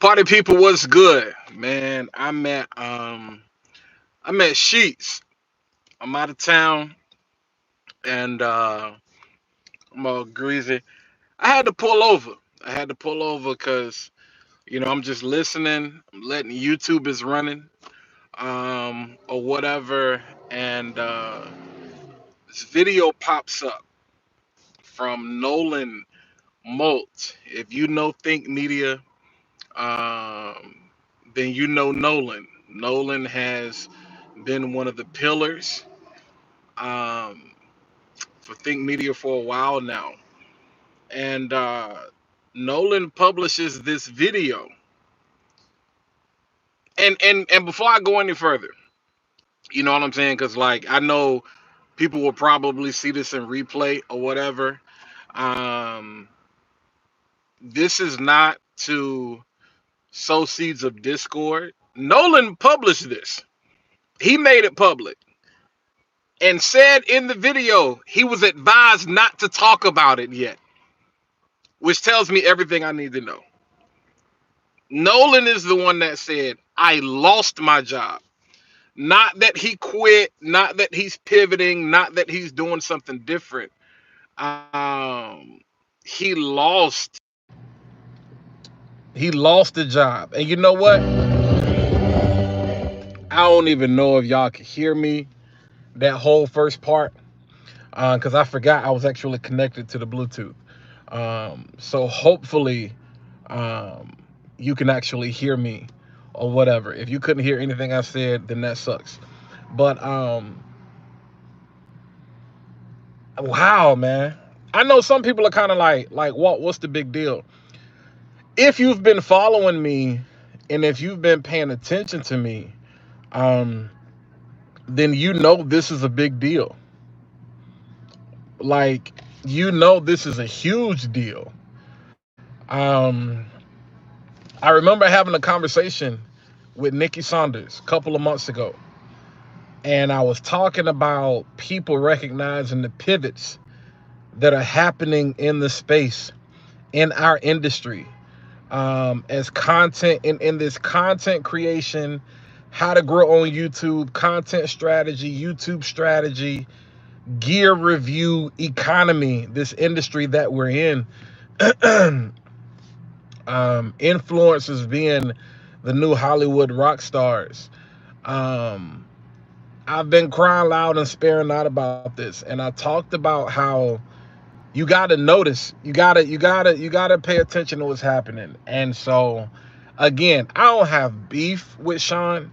Party people, what's good? Man, I'm at Sheets. I'm out of town and I'm all greasy. I had to pull over. I had to pull over because I'm just listening. I'm letting YouTube is running, or whatever, and this video pops up from Nolan Molt. If you know Think Media, um, then you know Nolan. Nolan has been one of the pillars um, for Think Media for a while now. And Nolan publishes this video. And before I go any further, you know what I'm saying? Because, like, I know people will probably see this in replay or whatever. Um, this is not to sow seeds of discord. Nolan published this, he made it public and said in the video he was advised not to talk about it yet, which tells me everything I need to know. Nolan is the one that said, I lost my job. Not that he quit, not that he's pivoting, not that he's doing something different. He lost. He lost the job. And you know what? I don't even know if y'all can hear me, that whole first part, because I forgot I was actually connected to the Bluetooth. So hopefully you can actually hear me or whatever. If you couldn't hear anything I said, then that sucks. But wow, man. I know some people are kind of like, what's the big deal? If you've been following me and if you've been paying attention to me, then you know this is a big deal. Like, this is a huge deal. I remember having a conversation with Nikki Saunders a couple of months ago, and I was talking about people recognizing the pivots that are happening in the space, in our industry, as content, in this content creation, how to grow on YouTube, content strategy, YouTube strategy, gear review economy, this industry that we're in. Influencers being the new Hollywood rock stars. I've been crying loud and sparing not about this, and I talked about how you got to notice, you got to pay attention to what's happening. And so, again, I don't have beef with Sean.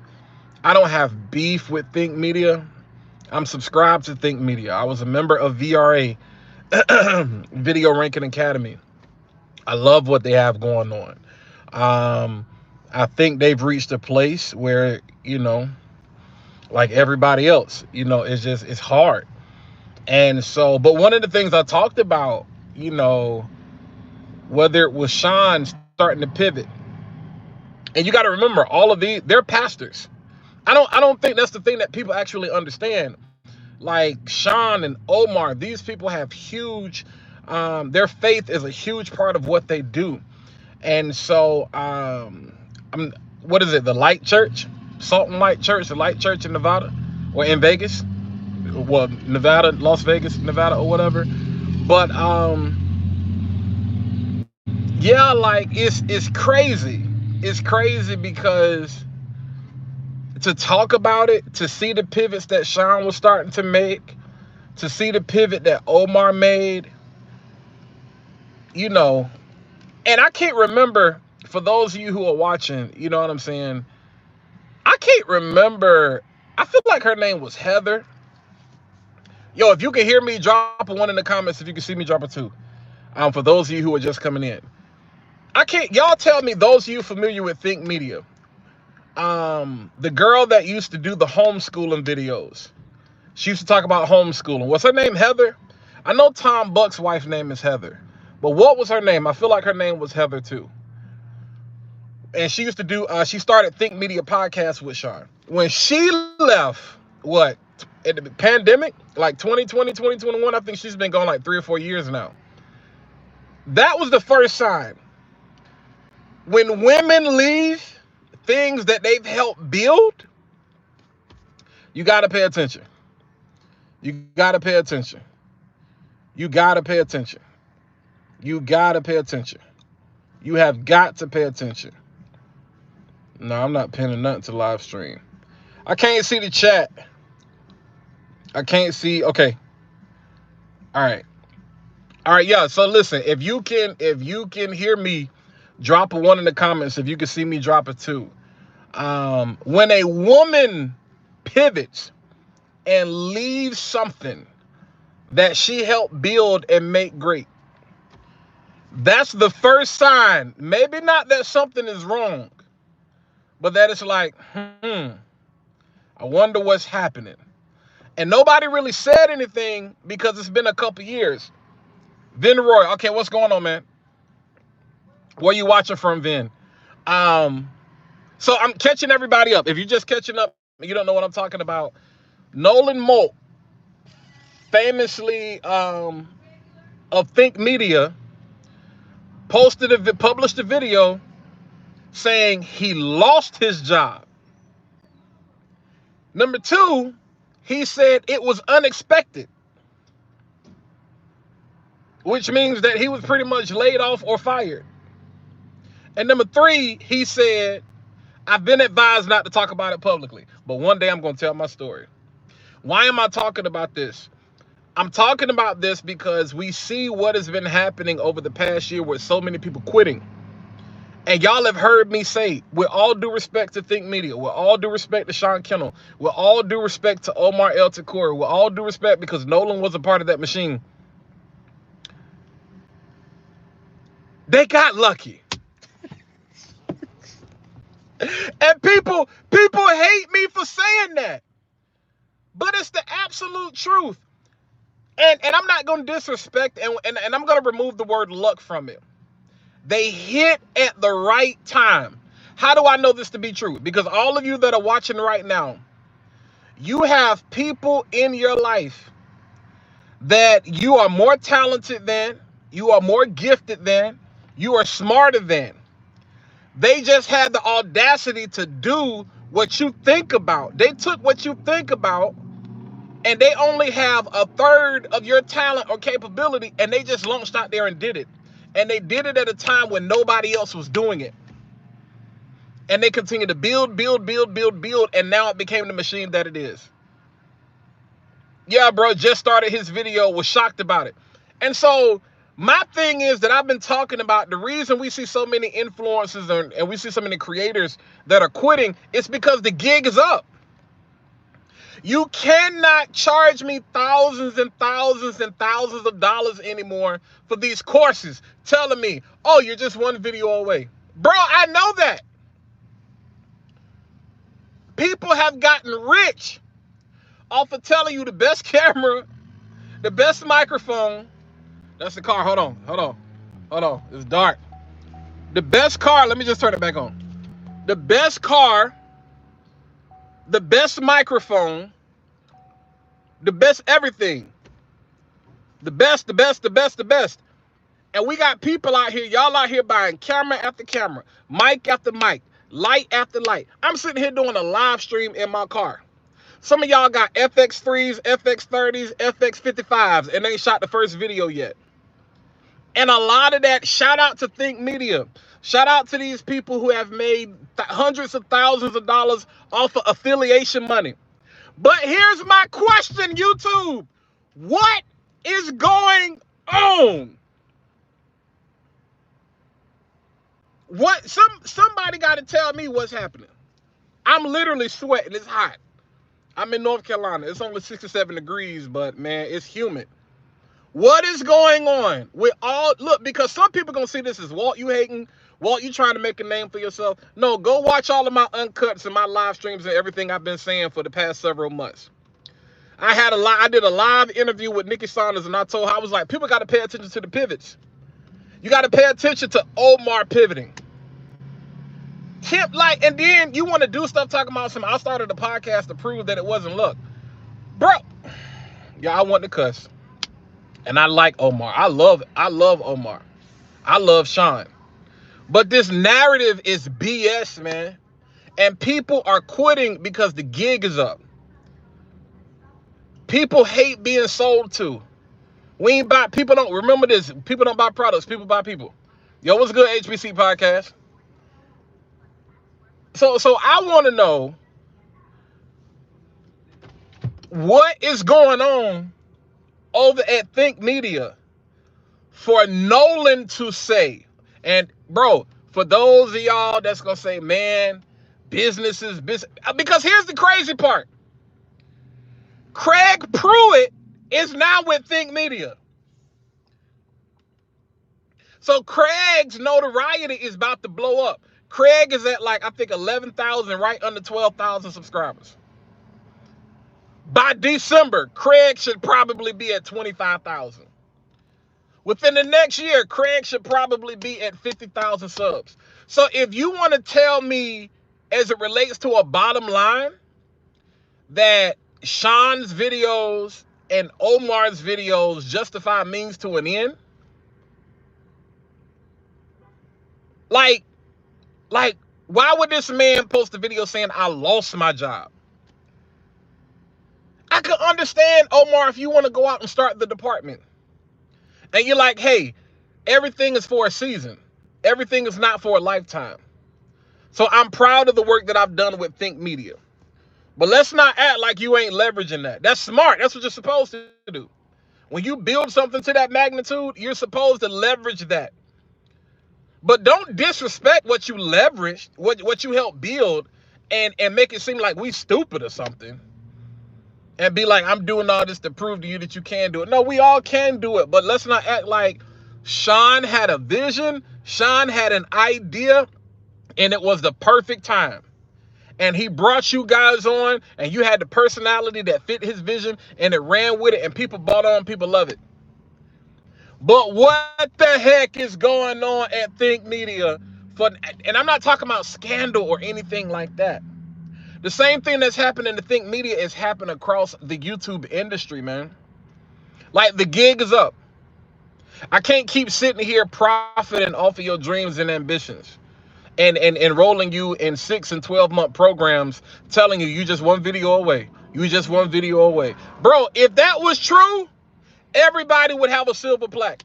I don't have beef with Think Media. I'm subscribed to Think Media. I was a member of VRA, Video Ranking Academy. I love what they have going on. I think they've reached a place where, like everybody else, it's hard. And so, but one of the things I talked about, whether it was Sean starting to pivot, and you got to remember, all of they're pastors. I don't think that's the thing that people actually understand. Like Sean and Omar, these people have huge, their faith is a huge part of what they do. And so, what is it? The Light Church, Salt and Light Church, the Light Church in Nevada or in Vegas, well, Nevada, Las Vegas, Nevada, or whatever. But yeah, like it's crazy. It's crazy because to talk about it, to see the pivots that Sean was starting to make, to see the pivot that Omar made, and I can't remember, for those of you who are watching, you know what I'm saying? I can't remember. I feel like her name was Heather. Yo, if you can hear me, drop a 1 in the comments. If you can see me, drop a 2. For those of you who are just coming in. Y'all tell me, those of you familiar with Think Media, the girl that used to do the homeschooling videos, she used to talk about homeschooling. What's her name? Heather? I know Tom Buck's wife's name is Heather, but what was her name? I feel like her name was Heather too. And she used to do, she started Think Media podcast with Sean. When she left, at the pandemic, like 2020, 2021, I think she's been gone like 3 or 4 years now. That was the first sign When women leave things that they've helped build, you got to pay attention. You got to pay attention. You got to pay attention. You got to pay attention. You have got to pay attention. No, I'm not pinning nothing to live stream. I can't see the chat. I can't see. Okay. All right. All right. Yeah. So listen, if you can hear me, drop a 1 in the comments. If you can see me, drop a 2. When a woman pivots and leaves something that she helped build and make great, that's the first sign. Maybe not that something is wrong, but that it's like, I wonder what's happening. And nobody really said anything because it's been a couple years. Vin Roy, okay, what's going on, man? Where you watching from, Vin? So I'm catching everybody up. If you're just catching up, you don't know what I'm talking about. Nolan Molt, famously of Think Media, published a video saying he lost his job. Number 2, he said it was unexpected, which means that he was pretty much laid off or fired. And number 3, he said, I've been advised not to talk about it publicly, but one day I'm going to tell my story. Why am I talking about this? I'm talking about this because we see what has been happening over the past year with so many people quitting. And y'all have heard me say, with all due respect to Think Media, with all due respect to Sean Kennel, with all due respect to Omar El Takor, with all due respect because Nolan was a part of that machine, they got lucky. And people hate me for saying that. But it's the absolute truth. And I'm not going to disrespect, and I'm going to remove the word luck from it. They hit at the right time. How do I know this to be true? Because all of you that are watching right now, you have people in your life that you are more talented than, you are more gifted than, you are smarter than. They just had the audacity to do what you think about. They took what you think about, and they only have a third of your talent or capability, and they just launched out there and did it. And they did it at a time when nobody else was doing it. And they continued to build, and now it became the machine that it is. Yeah, bro, just started his video, was shocked about it. And so my thing is that I've been talking about the reason we see so many influencers and we see so many creators that are quitting, it's because the gig is up. You cannot charge me thousands and thousands and thousands of dollars anymore for these courses, telling me, oh, you're just one video away. Bro, I know that. People have gotten rich off of telling you the best camera, the best microphone. That's the car. Hold on. It's dark. The best car. Let me just turn it back on. The best car, the best microphone, the best everything. The best. And we got people out here, y'all out here buying camera after camera, mic after mic, light after light. I'm sitting here doing a live stream in my car. Some of y'all got FX3s, FX30s, FX55s, and they ain't shot the first video yet. And a lot of that, shout out to Think Media. Shout out to these people who have made hundreds of thousands of dollars off of affiliation money. But here's my question, YouTube. What is going on? What somebody got to tell me what's happening. I'm literally sweating. It's hot. I'm in North Carolina. It's only 67 degrees, but man, it's humid. What is going on with all, look, because some people gonna see this as Walt, you hating, Walt, you trying to make a name for yourself. No, go watch all of my uncuts and my live streams and everything I've been saying for the past several months. I did a live interview with Nikki Saunders, and I was like, people got to pay attention to the pivots. You got to pay attention to Omar pivoting. And then you want to do stuff talking about some, I started a podcast to prove that it wasn't luck. Bro, yeah, I want to cuss. And I like Omar. I love Omar. I love Sean. But this narrative is BS, man. And people are quitting because the gig is up. People hate being sold to. We ain't buy, people don't, remember this, people don't buy products, people buy people. Yo, what's good, HBC podcast? So I want to know what is going on over at Think Media for Nolan to say, and bro, for those of y'all that's gonna say, man, business is business, because here's the crazy part. Craig Pruitt is now with Think Media. So Craig's notoriety is about to blow up. Craig is at like, I think 11,000, right under 12,000 subscribers. By December, Craig should probably be at 25,000. Within the next year, Craig should probably be at 50,000 subs. So if you want to tell me, as it relates to a bottom line, that Sean's videos and Omar's videos justify means to an end, like, why would this man post a video saying, I lost my job? I could understand, Omar, if you want to go out and start the department. And you're like, hey, everything is for a season. Everything is not for a lifetime. So I'm proud of the work that I've done with Think Media. But let's not act like you ain't leveraging that. That's smart. That's what you're supposed to do. When you build something to that magnitude, you're supposed to leverage that. But don't disrespect what you leveraged, what you helped build, and make it seem like we stupid or something. And be like, I'm doing all this to prove to you that you can do it. No, we all can do it. But let's not act like Sean had a vision. Sean had an idea, and it was the perfect time. And he brought you guys on, and you had the personality that fit his vision, and it ran with it, and people bought on, people love it. But what the heck is going on at Think Media? And I'm not talking about scandal or anything like that. The same thing that's happening to Think Media is happening across the YouTube industry, man. Like, the gig is up. I can't keep sitting here profiting off of your dreams and ambitions and enrolling you in 6 and 12-month programs, telling you just one video away. You just one video away. Bro, if that was true, everybody would have a silver plaque.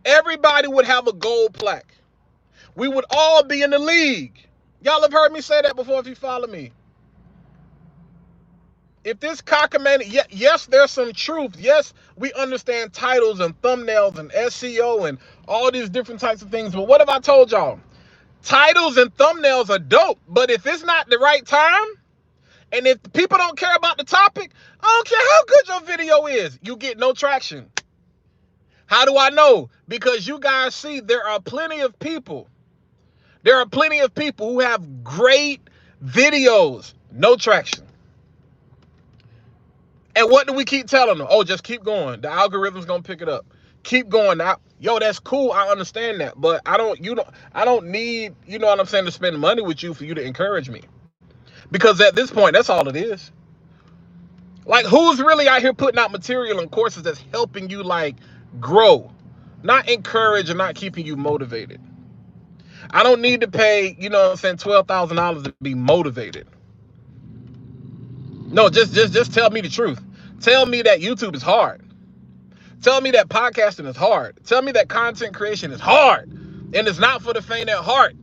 Everybody would have a gold plaque. We would all be in the league. Y'all have heard me say that before if you follow me. If this cockamamie, yes, there's some truth. Yes, we understand titles and thumbnails and SEO and all these different types of things. But what have I told y'all? Titles and thumbnails are dope. But if it's not the right time, and if people don't care about the topic, I don't care how good your video is, you get no traction. How do I know? Because you guys see there are plenty of people. There are plenty of people who have great videos, no traction. And what do we keep telling them? Oh, just keep going. The algorithm's gonna pick it up. Keep going. Now, yo, that's cool. I understand that, but I don't need, you know what I'm saying, to spend money with you for you to encourage me. Because at this point, that's all it is. Like, who's really out here putting out material and courses that's helping you, like, grow, not encourage and not keeping you motivated? I don't need to pay, you know what I'm saying, $12,000 to be motivated. No, just tell me the truth. Tell me that YouTube is hard. Tell me that podcasting is hard. Tell me that content creation is hard and it's not for the faint at heart.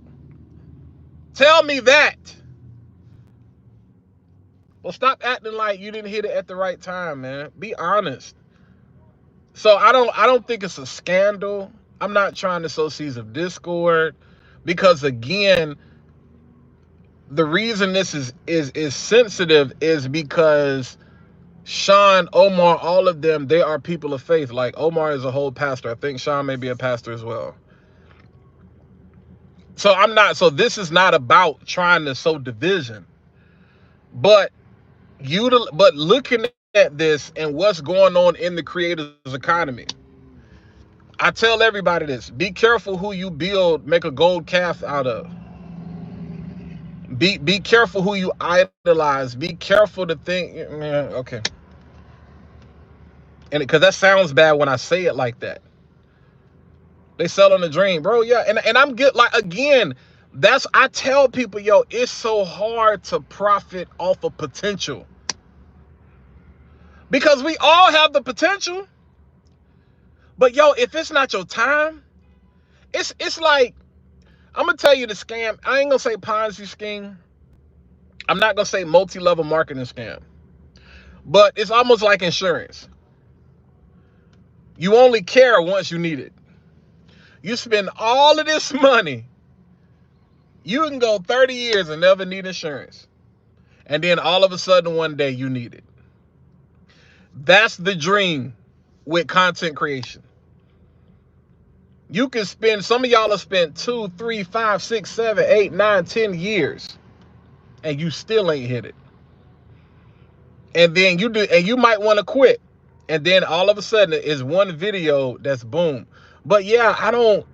Tell me that. Well, stop acting like you didn't hit it at the right time, man. Be honest. So I don't think it's a scandal. I'm not trying to sow seeds of discord, because again, the reason this is sensitive is because Sean, Omar, all of them, they are people of faith. Like, Omar is a whole pastor. I think Sean may be a pastor as well. So this is not about trying to sow division, but looking at this and what's going on in the creators economy. I tell everybody this: be careful who you build, make a gold calf out of. Be careful who you idolize. Be careful to think, man, okay. And because that sounds bad when I say it like that. They selling the dream, bro. Yeah, and I'm good. Like, again, I tell people, yo, it's so hard to profit off of potential, because we all have the potential. But yo, if it's not your time, it's like, I'm gonna tell you the scam. I ain't gonna say Ponzi scheme. I'm not gonna say multi-level marketing scam. But it's almost like insurance. You only care once you need it. You spend all of this money. You can go 30 years and never need insurance. And then all of a sudden one day you need it. That's the dream with content creation. You can spend, some of y'all have spent 2, 3, 5, 6, 7, 8, 9, 10 years and you still ain't hit it. And then you do, and you might want to quit. And then all of a sudden it's one video that's boom. But yeah, I don't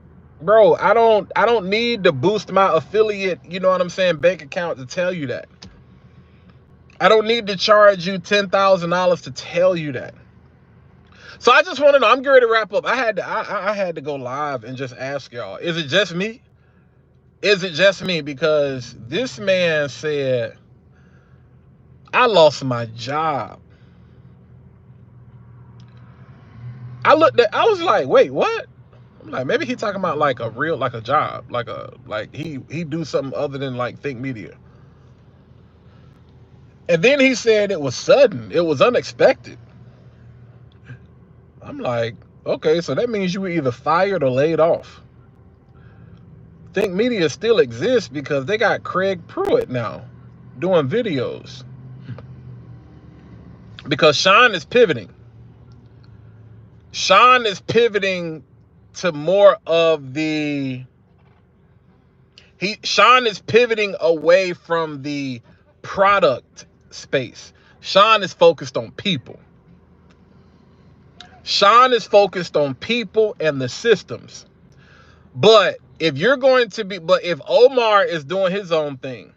need to boost my affiliate, you know what I'm saying, bank account to tell you that. I don't need to charge you $10,000 to tell you that. So I just want to know, I'm getting ready to wrap up. I had to go live and just ask y'all, is it just me? Is it just me? Because this man said, I lost my job. I was like, wait, what? I'm like, maybe he talking about like a real, like a job, like he do something other than like think media. And then he said it was sudden, it was unexpected. I'm like, okay, so that means you were either fired or laid off. Think Media still exists because they got Craig Pruitt now doing videos. Because Sean is pivoting. Sean is pivoting to more of the... Sean is pivoting away from the product space. Sean is focused on people. Sean is focused on people and the systems. But if Omar is doing his own thing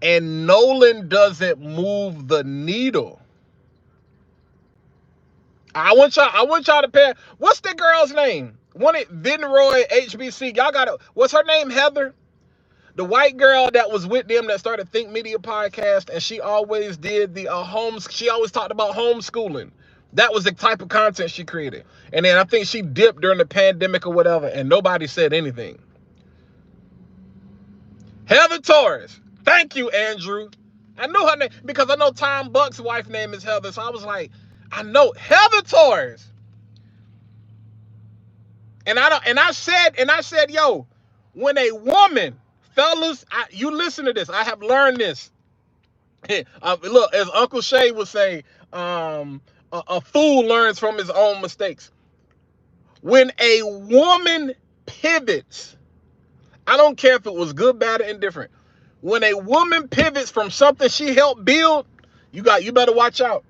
and Nolan doesn't move the needle, I want y'all to pay. What's the girl's name? Vinroy HBC. Y'all got it. What's her name? Heather? The white girl that was with them that started Think Media Podcast, and she always did the she always talked about homeschooling. That was the type of content she created. And then I think she dipped during the pandemic or whatever, and nobody said anything. Heather Torres. Thank you, Andrew. I knew her name because I know Tom Buck's wife name is Heather. So I was like, I know Heather Torres. And I said, yo, when a woman, fellas, you listen to this. I have learned this. Look, as Uncle Shay would say, a fool learns from his own mistakes. When a woman pivots, I don't care if it was good, bad, or indifferent. When a woman pivots from something she helped build, you better watch out.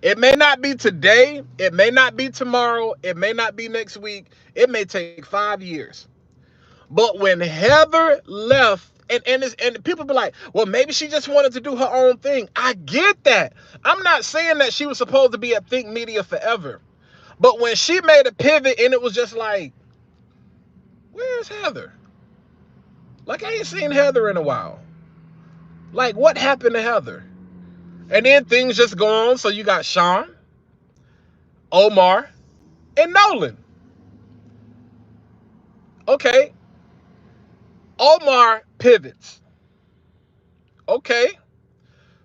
It may not be today, it may not be tomorrow, it may not be next week, it may take 5 years. But when Heather left, and people be like, well, maybe she just wanted to do her own thing. I get that. I'm not saying that she was supposed to be at Think Media forever. But when she made a pivot and it was just like, where's Heather? Like, I ain't seen Heather in a while. Like, what happened to Heather? And then things just go on. So you got Sean, Omar, and Nolan. Okay. Omar pivots. Okay.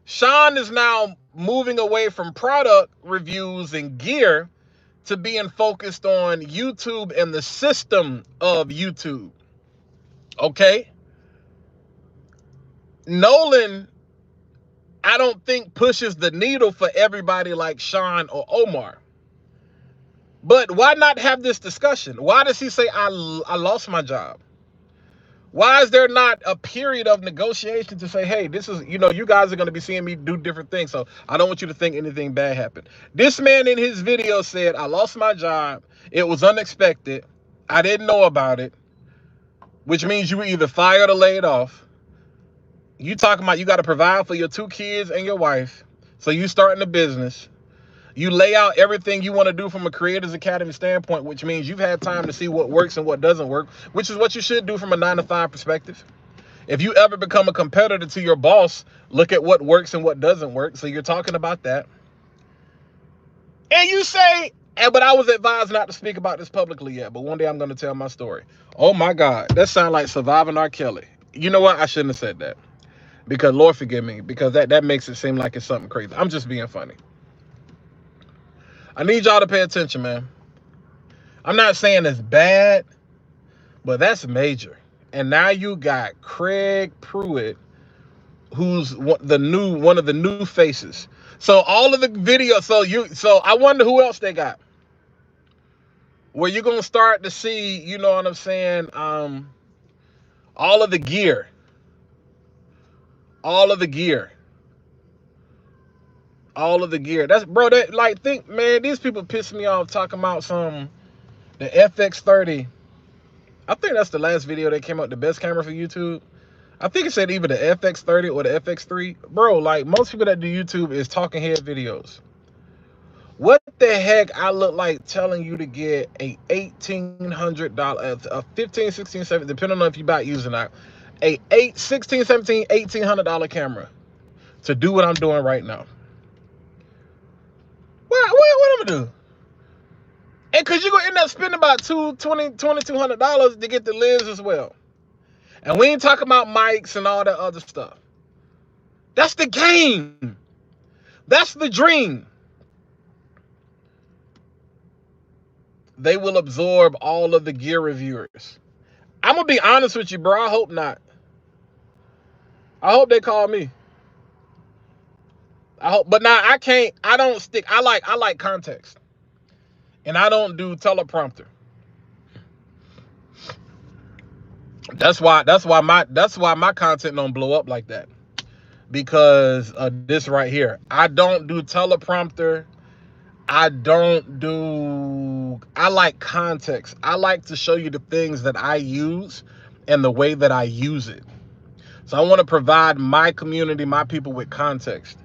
Sean is now moving away from product reviews and gear to being focused on YouTube and the system of YouTube. Okay. Nolan, I don't think pushes the needle for everybody like Sean or Omar. But why not have this discussion? Why does he say, I lost my job? Why is there not a period of negotiation to say, hey, this is, you guys are going to be seeing me do different things, so I don't want you to think anything bad happened. This man in his video said, I lost my job. It was unexpected. I didn't know about it, which means you were either fired or laid off. You talking about you got to provide for your 2 kids and your wife. So you starting a business. You lay out everything you want to do from a Creators Academy standpoint, which means you've had time to see what works and what doesn't work, which is what you should do from a 9-to-5 perspective. If you ever become a competitor to your boss, look at what works and what doesn't work. So you're talking about that. And you say, but I was advised not to speak about this publicly yet, but one day I'm going to tell my story. Oh my God, that sounds like Surviving R. Kelly. You know what? I shouldn't have said that. Because Lord forgive me, because that makes it seem like it's something crazy. I'm just being funny. I need y'all to pay attention, man. I'm not saying it's bad, but that's major. And now you got Craig Pruitt, who's one of the new faces. So all of the videos, so I wonder who else they got. Where you're gonna start to see, you know what I'm saying, all of the gear. All of the gear. That's, bro, that, like, think, man, these people piss me off talking about the FX30. I think that's the last video that came out, the best camera for YouTube. I think it said either the FX30 or the FX3. Bro, like, most people that do YouTube is talking head videos. What the heck I look like telling you to get a $1,800, a 15, 16, 17, depending on if you about using that, a $1,800 camera to do what I'm doing right now? What I'm gonna do? And cause you're gonna end up spending about $2,200 to get the lens as well. And we ain't talking about mics and all that other stuff. That's the game. That's the dream. They will absorb all of the gear reviewers. I'm gonna be honest with you, bro. I hope not. I hope they call me. I hope, but now I can't. I don't stick. I like context, and I don't do teleprompter. That's why my content don't blow up like that, because of this right here. I don't do teleprompter. I like context. I like to show you the things that I use and the way that I use it. So I want to provide my community, my people, with context.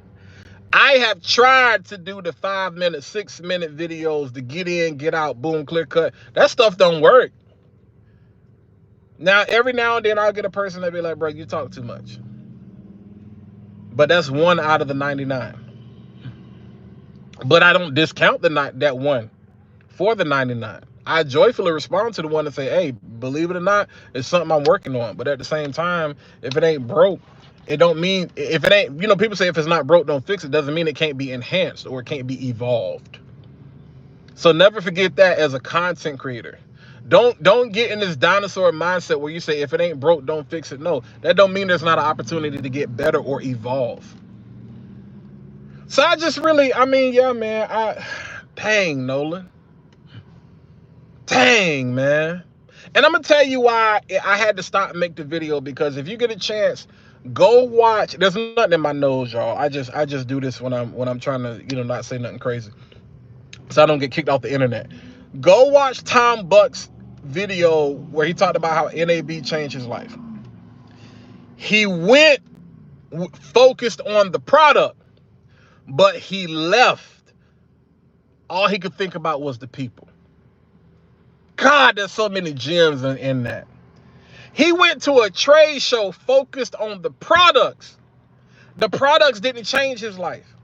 I have tried to do the 5-minute, 6-minute videos, to get in, get out, boom, clear cut. That stuff don't work. Now, every now and then I'll get a person that be like, bro, you talk too much. But that's 1 out of the 99. But I don't discount that one for the 99. I joyfully respond to the one and say, hey, believe it or not, it's something I'm working on. But at the same time, if it ain't broke, it don't mean, if it ain't, you know, people say if it's not broke, don't fix it. Doesn't mean it can't be enhanced or it can't be evolved. So never forget that as a content creator. Don't get in this dinosaur mindset where you say if it ain't broke, don't fix it. No, that don't mean there's not an opportunity to get better or evolve. So I just really, I mean, yeah, man, dang, Nolan. Dang, man. And I'm gonna tell you why I had to stop and make the video, because if you get a chance, go watch. There's nothing in my nose, y'all. I just do this when I'm trying to, you know, not say nothing crazy, so I don't get kicked off the internet. Go watch Tom Buck's video where he talked about how NAB changed his life. He went focused on the product, but he left. All he could think about was the people. God, there's so many gems in that. He went to a trade show focused on the products. The products didn't change his life.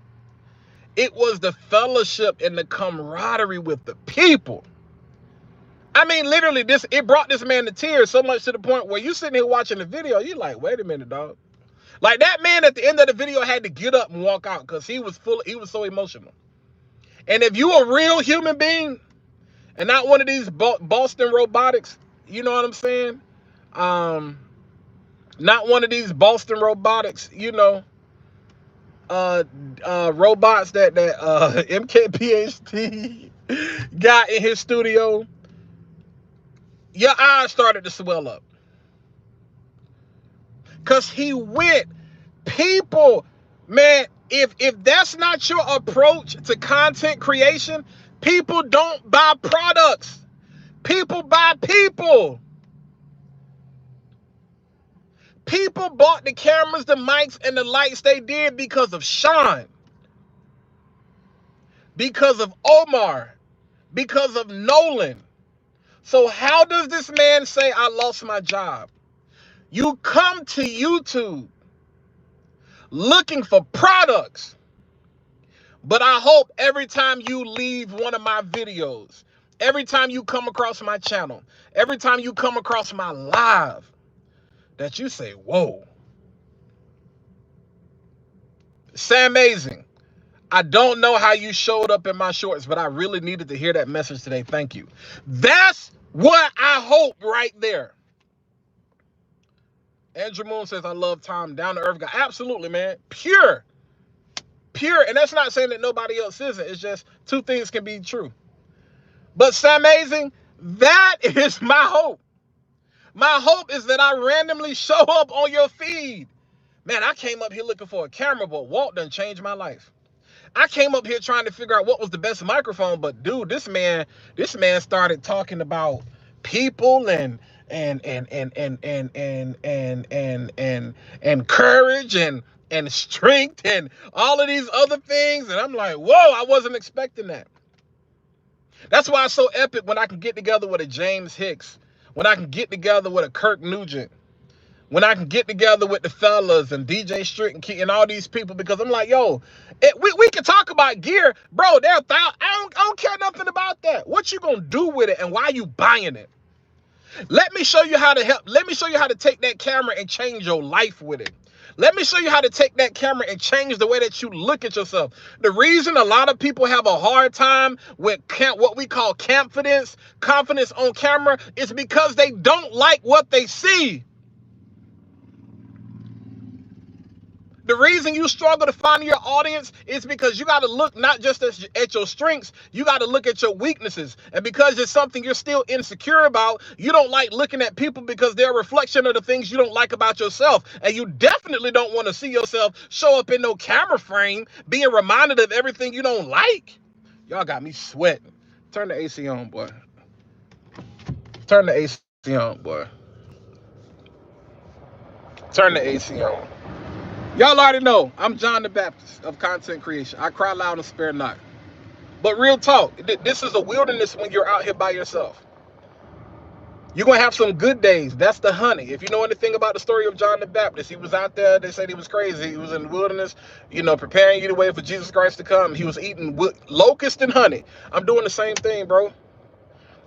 It was the fellowship and the camaraderie with the people. I mean, literally, it brought this man to tears, so much to the point where you sitting here watching the video, you're like, wait a minute, dog. Like, that man at the end of the video had to get up and walk out because he was so emotional. And if you a real human being and not one of these Boston robotics, you know what I'm saying? Not one of these Boston robotics, you know, robots that MKPHD got in his studio, your eyes started to swell up. Because he went, people, man, if that's not your approach to content creation, people don't buy products. People buy people. People bought the cameras, the mics, and the lights they did because of Sean. because of Omar, because of Nolan. So how does this man say I lost my job? You come to YouTube looking for products, but I hope every time you leave one of my videos, every time you come across my channel, every time you come across my live, that you say, whoa, Sam Amazing. I don't know how you showed up in my shorts, but I really needed to hear that message today. Thank you. That's what I hope right there. Andrew Moon says, I love Tom, down to earth guy. Absolutely, man. Pure. And that's not saying that nobody else isn't. It's just two things can be true. But Sam Amazing, that is my hope. My hope is that I randomly show up on your feed. Man, I came up here looking for a camera, but Walt done changed my life. I came up here trying to figure out what was the best microphone, but dude, this man started talking about people and courage and strength and all of these other things, and I'm like, whoa, I wasn't expecting that. That's why it's so epic when I can get together with a James Hicks, when I can get together with a Kirk Nugent, when I can get together with the fellas and DJ Strick and Key and all these people, because I'm like, yo, we can talk about gear, bro. I don't care nothing about that. What you gonna do with it and why you buying it? Let me show you how to help. Let me show you how to take that camera and change your life with it. Let me show you how to take that camera and change the way that you look at yourself. The reason a lot of people have a hard time with what we call confidence on camera, is because they don't like what they see. The reason you struggle to find your audience is because you got to look not just at your strengths, you got to look at your weaknesses. And because it's something you're still insecure about, you don't like looking at people because they're a reflection of the things you don't like about yourself. And you definitely don't want to see yourself show up in no camera frame being reminded of everything you don't like. Y'all got me sweating. Turn the AC on, boy. Turn the AC on, boy. Turn the AC on. Y'all already know, I'm John the Baptist of content creation. I cry loud and spare not. But real talk, this is a wilderness when you're out here by yourself. You're going to have some good days. That's the honey. If you know anything about the story of John the Baptist, he was out there. They said he was crazy. He was in the wilderness, preparing you the way for Jesus Christ to come. He was eating locust and honey. I'm doing the same thing, bro.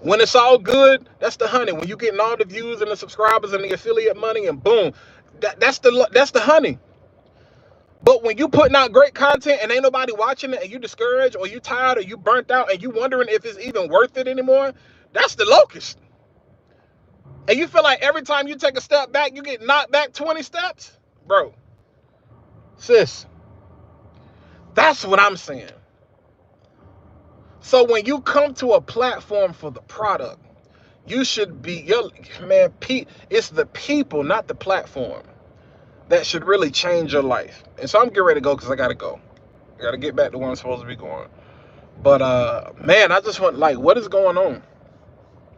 When it's all good, that's the honey. When you're getting all the views and the subscribers and the affiliate money and boom, that's the honey. But when you putting out great content and ain't nobody watching it and you discouraged or you tired or you burnt out and you wondering if it's even worth it anymore, that's the locust. And you feel like every time you take a step back, you get knocked back 20 steps? Bro, sis, that's what I'm saying. So when you come to a platform for the product, you should be, it's the people, not the platform, that should really change your life. And so I'm getting ready to go because I got to go. I got to get back to where I'm supposed to be going. But, man, I just want, what is going on?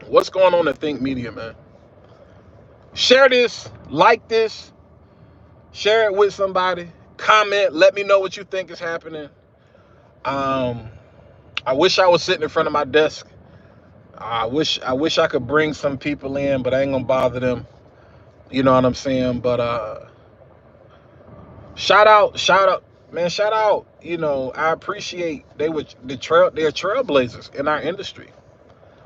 What's going on at Think Media, man? Share this, like this, share it with somebody, comment, let me know what you think is happening. I wish I was sitting in front of my desk. I wish I could bring some people in, but I ain't gonna bother them. You know what I'm saying? But shout out, man, shout out. I appreciate they're trailblazers in our industry.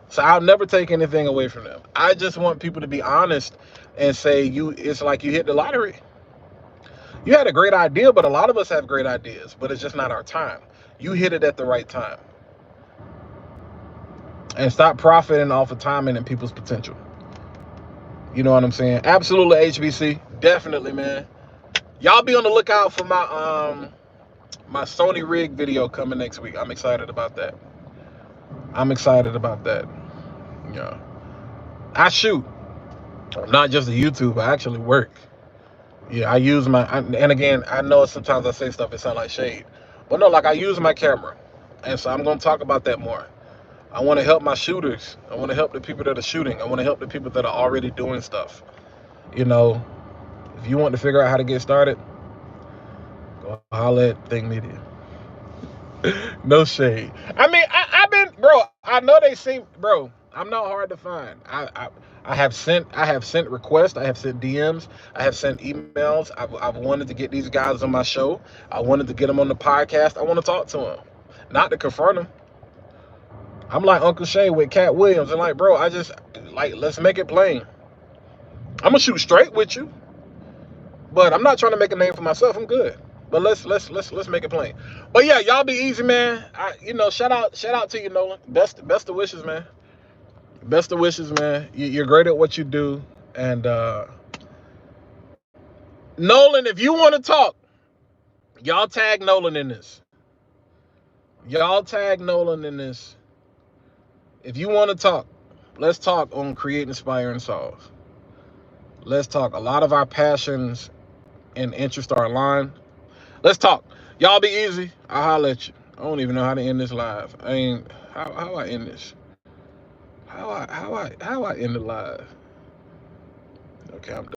So I'll never take anything away from them. I just want people to be honest and say it's like you hit the lottery. You had a great idea, but a lot of us have great ideas, but it's just not our time. You hit it at the right time. And stop profiting off of timing and people's potential. You know what I'm saying? Absolutely, HBC. Definitely, man. Y'all be on the lookout for my my Sony rig video coming next week. I'm excited about that. Yeah. I shoot. I'm not just a YouTuber. I actually work. Yeah, I use and again, I know sometimes I say stuff, it sounds like shade. But no, I use my camera. And so I'm going to talk about that more. I want to help my shooters. I want to help the people that are shooting. I want to help the people that are already doing stuff. If you want to figure out how to get started, go holler at Think Media. No shade. I mean, I've been, bro. I know they seem, bro. I'm not hard to find. I have sent requests. I have sent DMs. I have sent emails. I've wanted to get these guys on my show. I wanted to get them on the podcast. I want to talk to them, not to confront them. I'm like Uncle Shay with Cat Williams, and like, bro, I just like, let's make it plain. I'm gonna shoot straight with you, but I'm not trying to make a name for myself. I'm good. But let's make it plain. But yeah, y'all be easy, man. Shout out to you, Nolan. Best of wishes, man. Best of wishes, man. You're great at what you do. And Nolan, if you want to talk, y'all tag Nolan in this. Y'all tag Nolan in this. If you want to talk, let's talk on Create, Inspire, and Solve. Let's talk. A lot of our passions and interests are aligned. Let's talk. Y'all be easy. I'll holler at you. I don't even know how to end this live. I ain't how I end this. How I end the live. Okay, I'm done.